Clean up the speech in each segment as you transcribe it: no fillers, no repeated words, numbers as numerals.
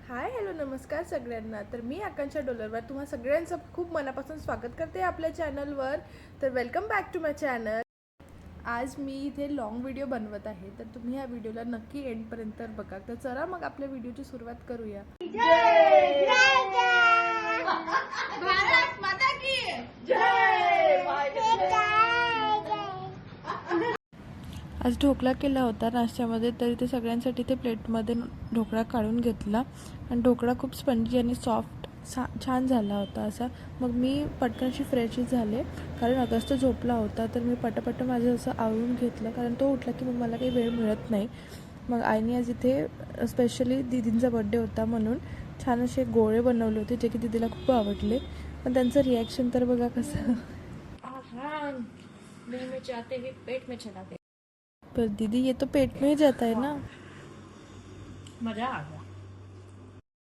Hi hello नमस्कार सगळ्यांना. तर मी आकांक्षा डोलरवर तुम्हा सगळ्यांचं खूप मनापासून स्वागत करते आपल्या चॅनलवर. तर welcome back to my channel. आज मी इथे लॉंग व्हिडिओ बनवत आहे, तर तुम्ही ह्या व्हिडिओला नक्की एंडपर्यंत बघा. तर चला मग आपल्या व्हिडिओची सुरुवात करूया. भारत माता की जय. आज ढोकळा केला होता नाश्त्यामध्ये, तरी ते सगळ्यांसाठी ते प्लेटमध्ये ढोकळा काढून घेतला आणि ढोकळा खूप स्पंजी आणि सॉफ्ट छान झाला होता असा. मग मी पटकनशी फ्रेश झाले, कारण अगस्त झोपला होता. तर मी पटापट माझं असं आवरून घेतलं, कारण तो उठला की मग मला काही वेळ मिळत नाही. मग आईने आज इथे स्पेशली दीदींचा बड्डे होता म्हणून छान असे गोळे बनवले होते, जे की दीदीला खूप आवडले. पण त्यांचं रिॲक्शन तर बघा कसं. मुंह में जाते हुए पेट में चला गया. पर दीदी ये तो पेट में ही जाता है ना. मजा आ गया.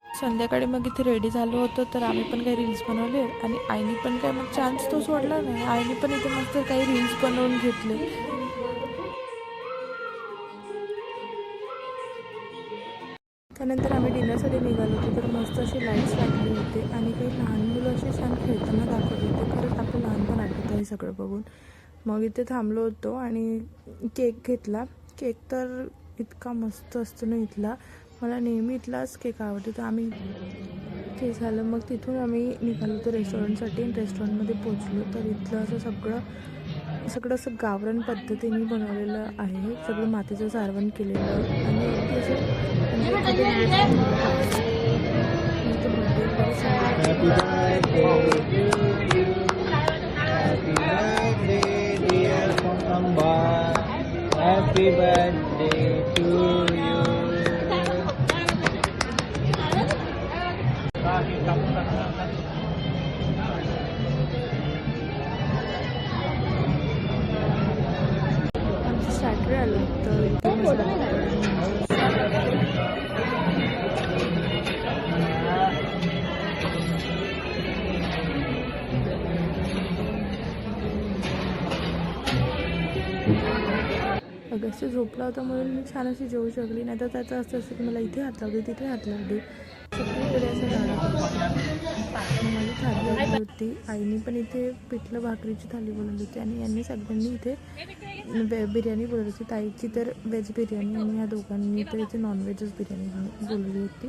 संध्याकाळी मग इथे रेडी झालो होतो, तर आम्ही पण काही रील्स बनवले आणि आईने पण काय मग चान्स तो सोडला नाही. आईने पण इथे मस्त काही रील्स बनवून घेतले. त्यानंतर आम्ही डिनरसाठी निघालो होतो, तर मस्त असे लाईट्स लागले होते आणि काही लहान मुलं असे छान खेळताना दाखवले होते. खरंच आपलं लहानपण आठवतं हे सगळं बघून. मग इथे थांबलो होतो आणि केक घेतला. केक तर इतका मस्त असतो ना इथला, मला नेहमी इथलाच केक आवडतो. तर आम्ही ते झालं, मग तिथून आम्ही निघालो होतो रेस्टॉरंटसाठी. रेस्टॉरंटमध्ये पोचलो, तर इथलं असं सगळं असं गावरान पद्धतीने बनवलेलं आहे. सगळं मातीचं सारवण केलेलं आणि अगदी Happy birthday to you. आमचं सॅटरडे आलं तर इथे अगस्त झोपला होता म्हणून मी छान अशी जेवू शकली. नाही तर त्याचं असं की मला इथे हात लावते तिथे हात लावते, सगळीकडे असं माझी थाली आली होती. आईने पण इथे पिठलं भाकरीची थाली बोलवली होती आणि यांनी सगळ्यांनी इथे बिर्याणी बोलवली होती. ताईची तर व्हेज बिर्याणी आणि ह्या दोघांनी तर इथे नॉनव्हेजच बिर्याणी बोलवली होती.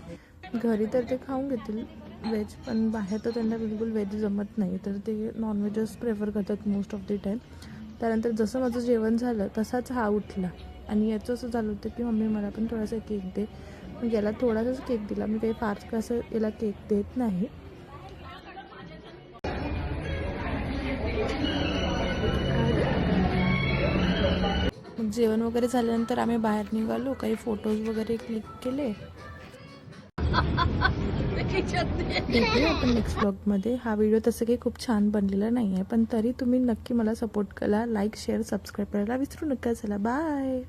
घरी तर ते खाऊन घेतील व्हेज, पण बाहेर तर त्यांना बिलकुल व्हेज जमत नाही, तर ते नॉनव्हेजच प्रेफर करतात मोस्ट ऑफ द टाईम. त्यानंतर जसं माझं जेवण झालं तसाच हा उठला आणि याचं असं झालं होतं की मम्मी मला पण थोडासा केक दे. मग याला थोडासाच केक दिला. मी काही फार असं याला केक देत नाही. मग जेवण वगैरे झाल्यानंतर आम्ही बाहेर निघालो, काही फोटोज वगैरे क्लिक केले. भेटूया आपण नेक्स्ट ब्लॉगमध्ये. हा व्हिडिओ तसं काही खूप छान बनलेला नाही आहे, पण तरी तुम्ही नक्की मला सपोर्ट करा. लाईक शेअर सबस्क्राईब करायला विसरू नका. चला बाय.